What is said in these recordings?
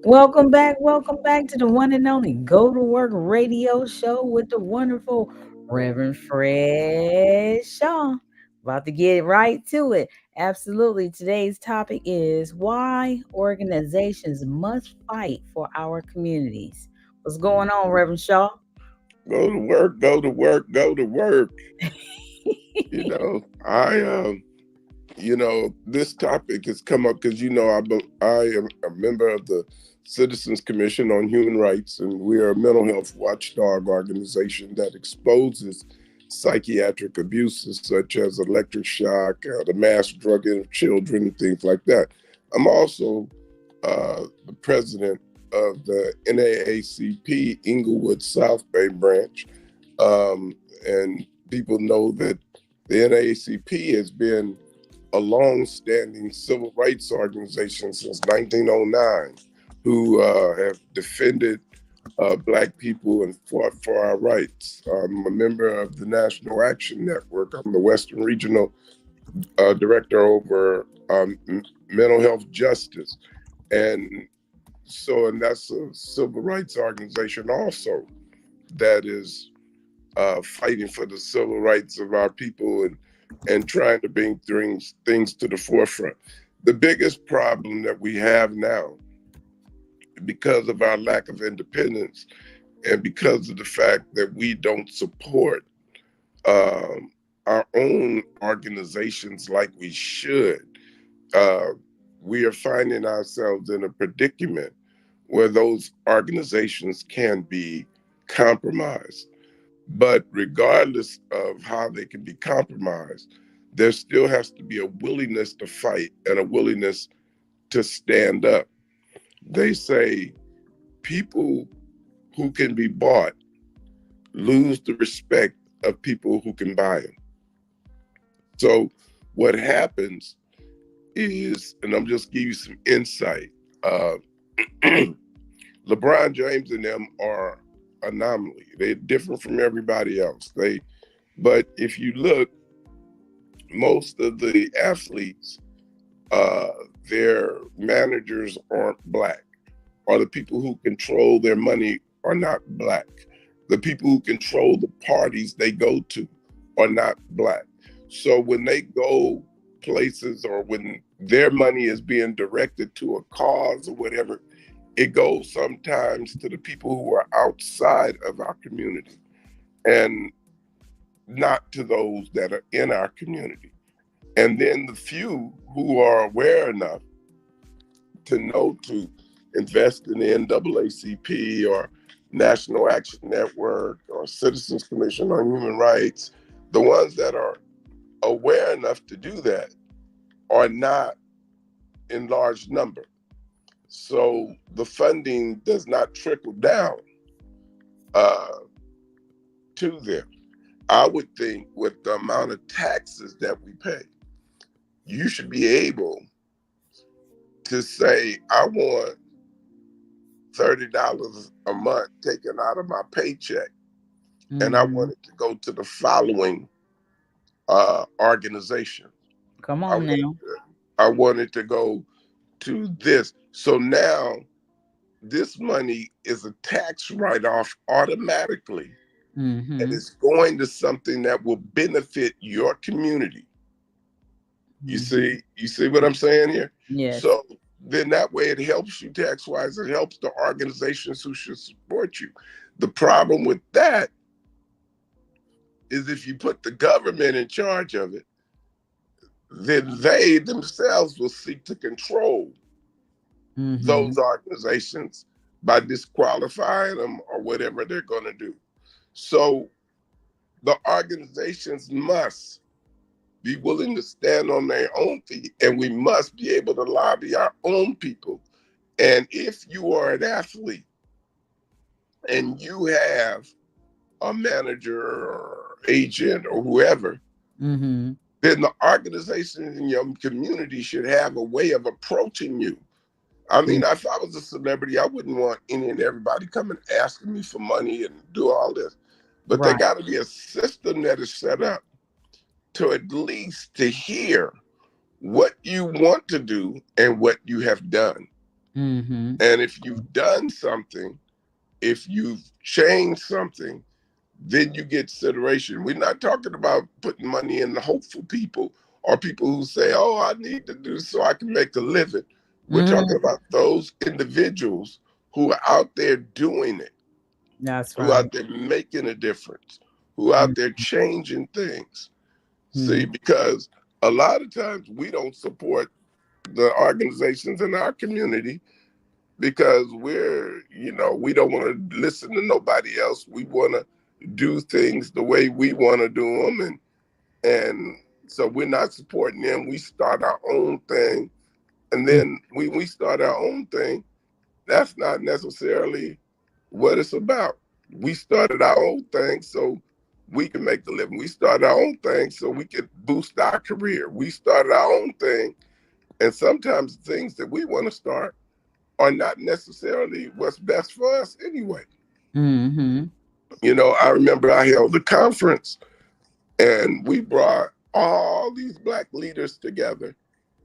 Welcome back to the one and only Go to Work radio show with the wonderful Reverend Fred Shaw. About to get right to it. Absolutely. Today's topic is why organizations must fight for our communities. What's going on, Reverend Shaw? Go to work, go to work, go to work. You know, this topic has come up because I am a member of the Citizens Commission on Human Rights, and we are a mental health watchdog organization that exposes psychiatric abuses such as electric shock, the mass drugging of children, and things like that. I'm also the president of the NAACP Inglewood South Bay branch, and people know that the NAACP has been a long-standing civil rights organization since 1909, who have defended Black people and fought for our rights. I'm a member of the National Action Network. I'm the Western Regional Director over mental health justice. And that's a civil rights organization also that is fighting for the civil rights of our people and trying to bring things to the forefront. The biggest problem that we have now, because of our lack of independence and because of the fact that we don't support our own organizations like we should, uh, we are finding ourselves in a predicament where those organizations can be compromised. But regardless of how they can be compromised, there still has to be a willingness to fight and a willingness to stand up. They say people who can be bought lose the respect of people who can buy them. So what happens is, and I'm just give you some insight. Uh, LeBron James and them are anomaly. They're different from everybody else. But if you look, most of the athletes, uh, their managers aren't Black, or the people who control their money are not Black. The people who control the parties they go to are not Black. So when they go places or when their money is being directed to a cause or whatever, it goes sometimes to the people who are outside of our community and not to those that are in our community. And then the few who are aware enough to know to invest in the NAACP or National Action Network or Citizens Commission on Human Rights, the ones that are aware enough to do that are not in large number. So the funding does not trickle down uh, to them. I would think with the amount of taxes that we pay, you should be able to say, I want $30 a month taken out of my paycheck, and I Hmm. want it to go to the following organization. Come I on want, now. it, I want it to go to this. So now this money is a tax write-off automatically, and Hmm. it's going to something that will benefit your community. Hmm. You see what I'm saying here? Yes. So then that way it helps you tax wise, it helps the organizations who should support you. The problem with that is if you put the government in charge of it, then they themselves will seek to control those Hmm. organizations by disqualifying them or whatever they're going to do. So the organizations must be willing to stand on their own feet, and we must be able to lobby our own people. And if you are an athlete and you have a manager or agent or whoever, Hmm. then the organizations in your community should have a way of approaching you. I mean, if I was a celebrity, I wouldn't want any and everybody coming asking me for money and do all this. But there Right. got to be a system that is set up to at least to hear what you want to do and what you have done. Mm-hmm. And if you've done something, if you've changed something, then you get consideration. We're not talking about putting money in the hopeful people or people who say, oh, I need to do this so I can make a living. We're talking Mm, about those individuals who are out there doing it, that's who are right. out there making a difference, who are out there Mm-hmm. changing things. See, because a lot of times we don't support the organizations in our community because we don't want to listen to nobody else. We want to do things the way we want to do them, and so we're not supporting them. We start our own thing, and then we start our own thing. That's not necessarily what it's about. We started our own thing so we can make a living. We started our own thing so we could boost our career. We started our own thing, and sometimes things that we want to start are not necessarily what's best for us anyway. Mm-hmm. I remember I held a conference and we brought all these black leaders together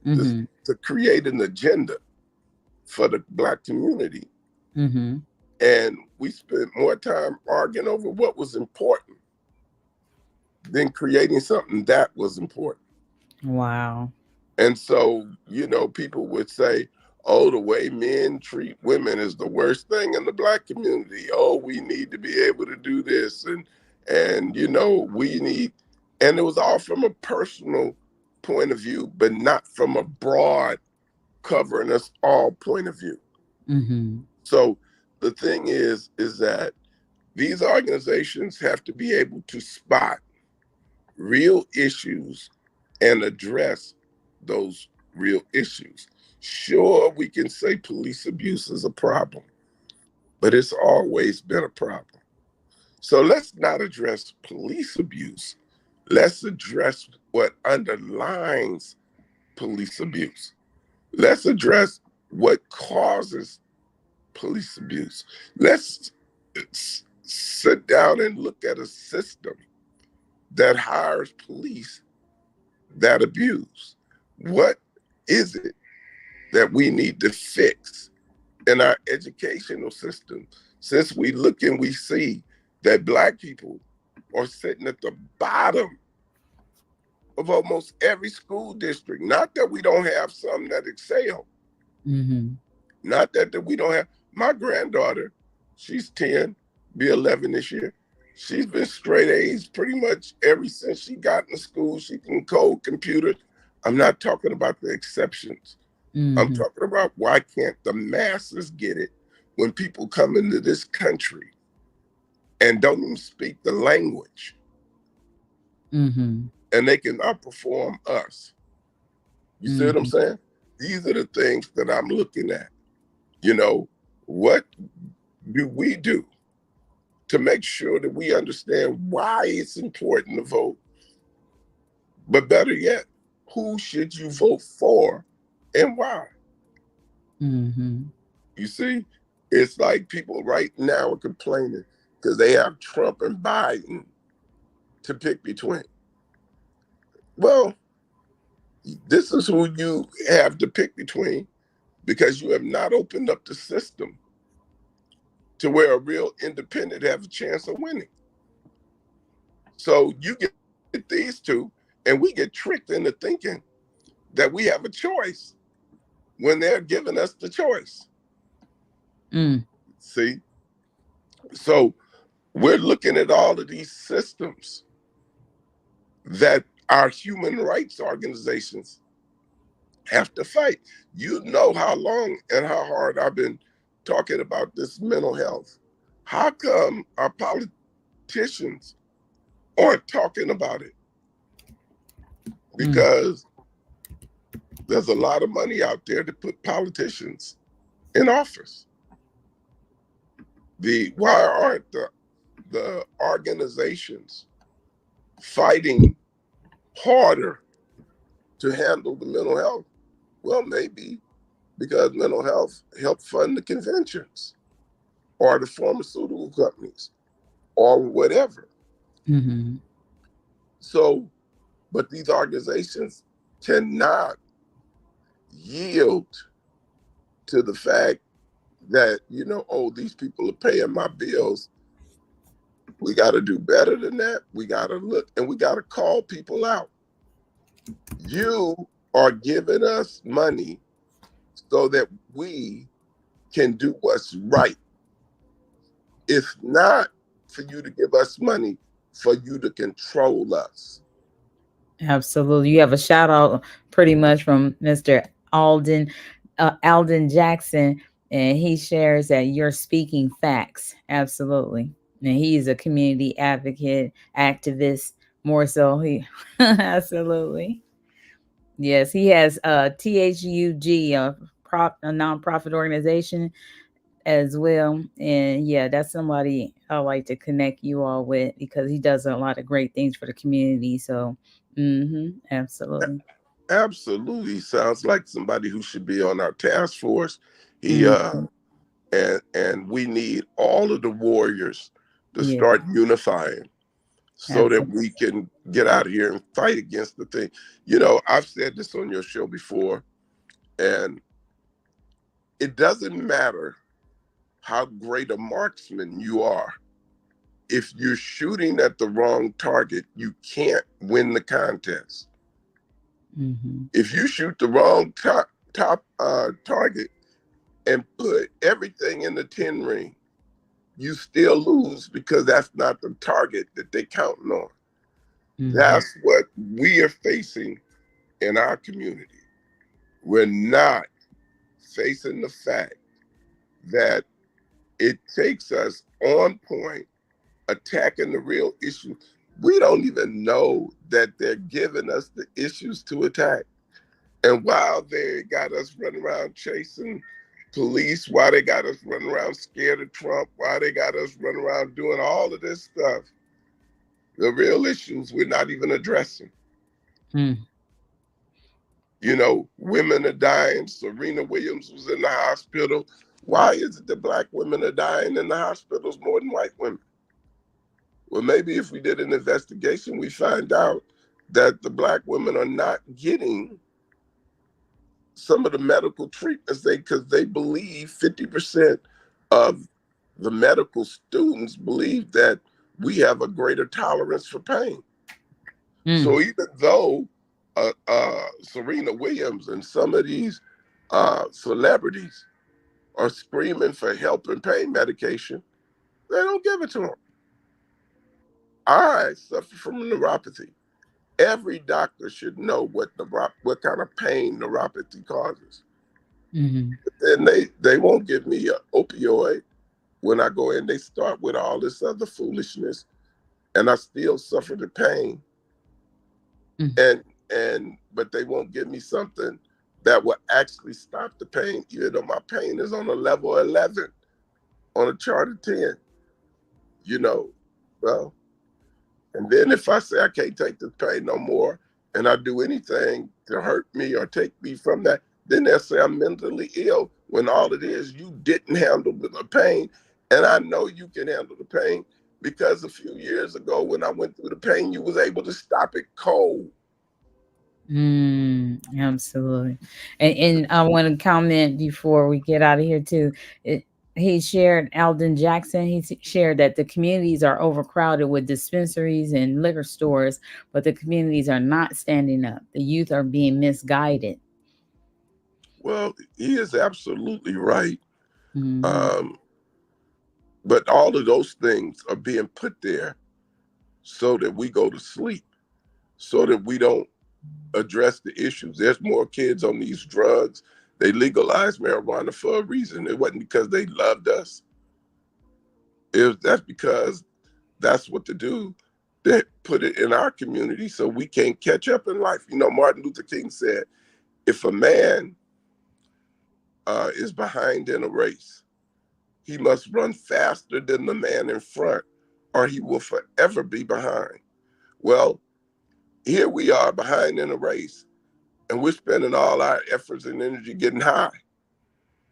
to, Mm-hmm. to create an agenda for the black community. Mm-hmm. And we spent more time arguing over what was important than creating something that was important. Wow. And so, people would say, oh, the way men treat women is the worst thing in the black community. Oh, we need to be able to do this. And we need, and it was all from a personal point of view, but not from a broad covering us all point of view. Mm-hmm. So the thing is that these organizations have to be able to spot real issues and address those real issues. Sure, we can say police abuse is a problem, but it's always been a problem. So let's not address police abuse. Let's address what underlines police abuse. Let's address what causes police abuse. Let's sit down and look at a system that hires police that abuse. What is it that we need to fix in our educational system? Since we look and we see that black people are sitting at the bottom of almost every school district. Not that we don't have some that excel, Mm-hmm. not that we don't have. My granddaughter, she's 10, be 11 this year. She's been straight A's pretty much ever since she got in school. She can code computers. I'm not talking about the exceptions. I'm Mm-hmm. talking about why can't the masses get it when people come into this country and don't even speak the language Mm-hmm. and they can outperform us? You see what I'm Mm-hmm. saying? These are the things that I'm looking at. You know, what do we do to make sure that we understand why it's important to vote? But better yet, who should you vote for and why? Mm-hmm. You see, it's like people right now are complaining because they have Trump and Biden to pick between. Well, this is who you have to pick between because you have not opened up the system to where a real independent have a chance of winning. So you get these two, and we get tricked into thinking that we have a choice when they're giving us the choice. Mm. See? So we're looking at all of these systems that our human rights organizations have to fight. You know how long and how hard I've been talking about this mental health. How come our politicians aren't talking about it? Mm. Because there's a lot of money out there to put politicians in office. Why aren't the organizations fighting harder to handle the mental health? Well, maybe because mental health help fund the conventions or the pharmaceutical companies or whatever. Mm-hmm. So, but these organizations cannot yield to the fact that, oh, these people are paying my bills. We got to do better than that. We got to look and we got to call people out. You are giving us money so that we can do what's right. It's not for you to give us money, for you to control us. Absolutely. You have a shout out pretty much from Mr. Alden, Alden Jackson, and he shares that you're speaking facts. Absolutely. And he's a community advocate, activist, more so. He absolutely. Yes, he has THUG, a nonprofit organization as well. And yeah, that's somebody I like to connect you all with because he does a lot of great things for the community. So, absolutely. Absolutely sounds like somebody who should be on our task force. He Hmm. and we need all of the warriors to Yeah, start unifying so that absolutely. we can get out of here and fight against the thing. I've said this on your show before, and it doesn't matter how great a marksman you are. If you're shooting at the wrong target, you can't win the contest. Hmm. If you shoot the wrong target and put everything in the 10 ring, you still lose because that's not the target that they counting on. Hmm. That's what we are facing in our community. We're not facing the fact that it takes us on point, attacking the real issue. We don't even know that they're giving us the issues to attack. And while they got us running around chasing police, why they got us running around scared of Trump, why they got us running around doing all of this stuff, the real issues we're not even addressing. Mm. Women are dying. Serena Williams was in the hospital. Why is it that black women are dying in the hospitals more than white women? Well, maybe if we did an investigation, we find out that the black women are not getting some of the medical treatments because they believe 50% of the medical students believe that we have a greater tolerance for pain. Mm. So even though Serena Williams and some of these celebrities are screaming for help and pain medication, they don't give it to them. I suffer from neuropathy. Every doctor should know what kind of pain neuropathy causes. Hmm. And they won't give me an opioid when I go in. They start with all this other foolishness, and I still suffer the pain. Mm. And but they won't give me something that will actually stop the pain, even though my pain is on a level 11 on a chart of 10. You know, well, and then if I say I can't take this pain no more, and I do anything to hurt me or take me from that, then they'll say I'm mentally ill. When all it is, you didn't handle the pain, and I know you can handle the pain because a few years ago when I went through the pain, you was able to stop it cold. Mm, absolutely. And I want to comment before we get out of here too. It, he shared Alden Jackson. Shared that the communities are overcrowded with dispensaries and liquor stores, but the communities are not standing up. The youth are being misguided. Well, he is absolutely right. Hmm. Um, but all of those things are being put there so that we go to sleep, so that we don't address the issues. There's more kids on these drugs. They legalized marijuana for a reason. It wasn't because they loved us. That's because that's what to do. They put it in our community so we can't catch up in life. Martin Luther King said, if a man is behind in a race, he must run faster than the man in front, or he will forever be behind. Well, here we are behind in a race, and we're spending all our efforts and energy getting high.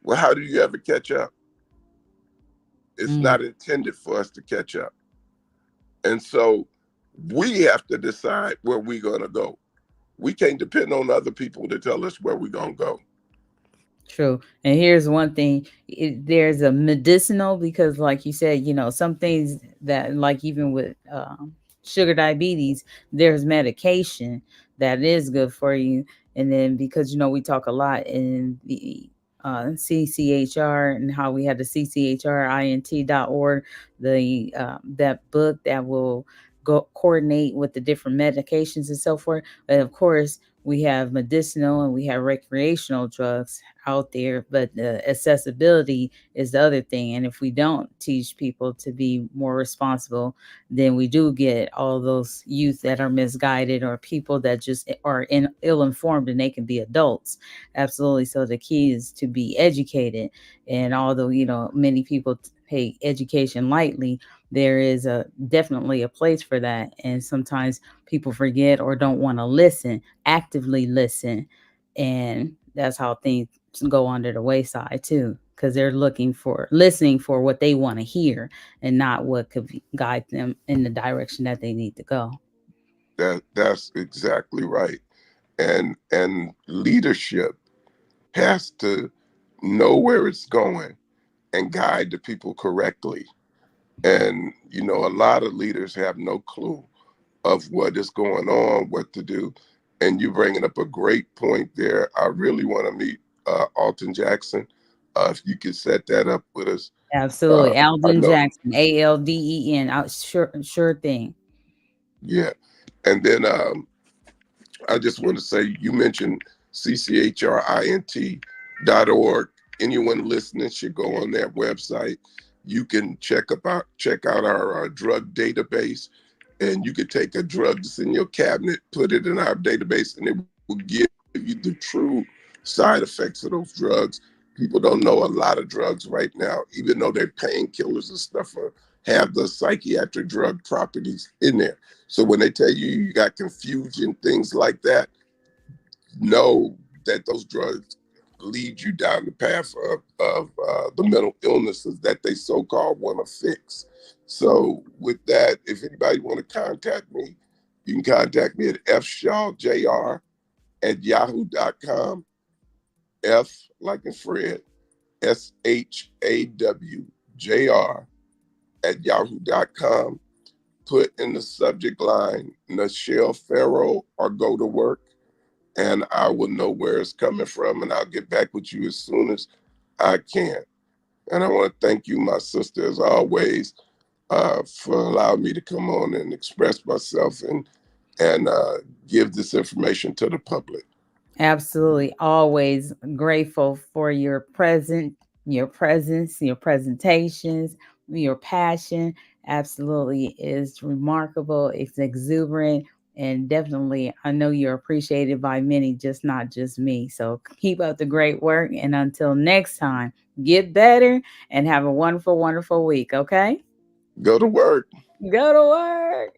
Well, how do you ever catch up? It's Mm, not intended for us to catch up. And so we have to decide where we're going to go. We can't depend on other people to tell us where we're going to go. True. And here's one thing, there's a medicinal, because like you said, some things that, like, even with sugar diabetes, there's medication that is good for you. And then, because we talk a lot in the CCHR, and how we had the CCHRINT.org, the that book that will go coordinate with the different medications and so forth. And of course, we have medicinal and we have recreational drugs out there, but the accessibility is the other thing. And if we don't teach people to be more responsible, then we do get all those youth that are misguided, or people that just are ill informed, and they can be adults. Absolutely. So the key is to be educated. And although, many people take education lightly, there is a definitely a place for that. And sometimes people forget or don't want to listen, actively listen. And that's how things go under the wayside too, because they're listening for what they want to hear, and not what could guide them in the direction that they need to go. That's exactly right. And leadership has to know where it's going and guide the people correctly. And a lot of leaders have no clue of what is going on, what to do. And you're bringing up a great point there. I really want to meet Alton Jackson. If you could set that up with us. Absolutely. I Alden know, Jackson, ALDEN. Sure thing. yeah. And then I just want to say, you mentioned CCHRINT.org. Anyone listening should go on that website. You can check out our drug database, and you could take a drug that's in your cabinet, put it in our database, and it will give you the true side effects of those drugs. People don't know a lot of drugs right now, even though they're painkillers and stuff, have the psychiatric drug properties in there. So when they tell you you got confusion, things like that, know that those drugs lead you down the path of the mental illnesses that they so-called want to fix. So with that, if anybody want to contact me, you can contact me at fshawjr@yahoo.com. F like in Fred, SHAWJR@yahoo.com. Put in the subject line Nichelle Farrow or Go to Work, and I will know where it's coming from, and I'll get back with you as soon as I can. And I want to thank you, my sister, as always, for allowing me to come on and express myself and give this information to the public. Absolutely. Always grateful for your presence, your presentations, your passion. Absolutely is remarkable. It's exuberant. And definitely, I know you're appreciated by many, just not just me. So keep up the great work. And until next time, get better and have a wonderful, wonderful week. Okay? Go to work. Go to work.